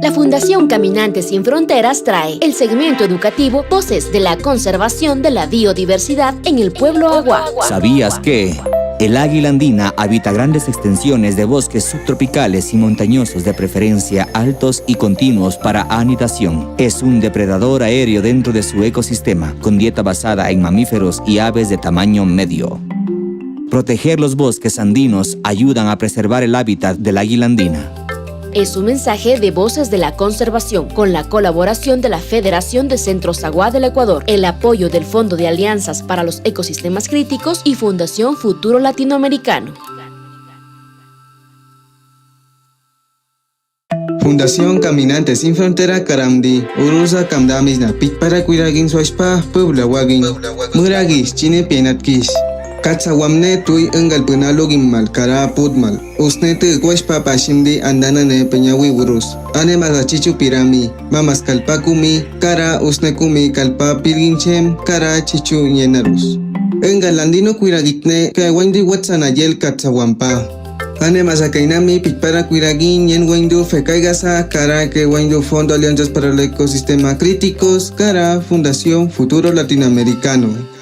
La Fundación Caminantes Sin Fronteras trae el segmento educativo Voces de la Conservación de la Biodiversidad en el Pueblo Agua. ¿Sabías que el águila andina habita grandes extensiones de bosques subtropicales y montañosos, de preferencia altos y continuos para anidación? Es un depredador aéreo dentro de su ecosistema, con dieta basada en mamíferos y aves de tamaño medio. Proteger los bosques andinos ayudan a preservar el hábitat del águila andina. Es un mensaje de Voces de la Conservación, con la colaboración de la Federación de Centros Agua del Ecuador, el apoyo del Fondo de Alianzas para los Ecosistemas Críticos y Fundación Futuro Latinoamericano. Fundación Caminantes Sin Frontera Karamdi, Urusa Kamdamisna, Pitpara Kuiragin Swashpa, Puebla Wagin, Muragis, Chine Penatkis. Katsawamne tui enggal penalogin mal kara putmal. Usne te kwashpa pashimdi andana ne penyawi urus. Ane masachichu pirami, mamas kalpakumi, kara usnekumi kalpa pilginchem, kara chichu nyenarus. Enggal landino kuiragitne ka wandi watsanayel katsawampa. Ane masakainami pitpara kuiragin yen wendu fekaigasa kara que wendu Fondo Alianzas para el Ecosistema Críticos, kara Fundación Futuro Latinoamericano.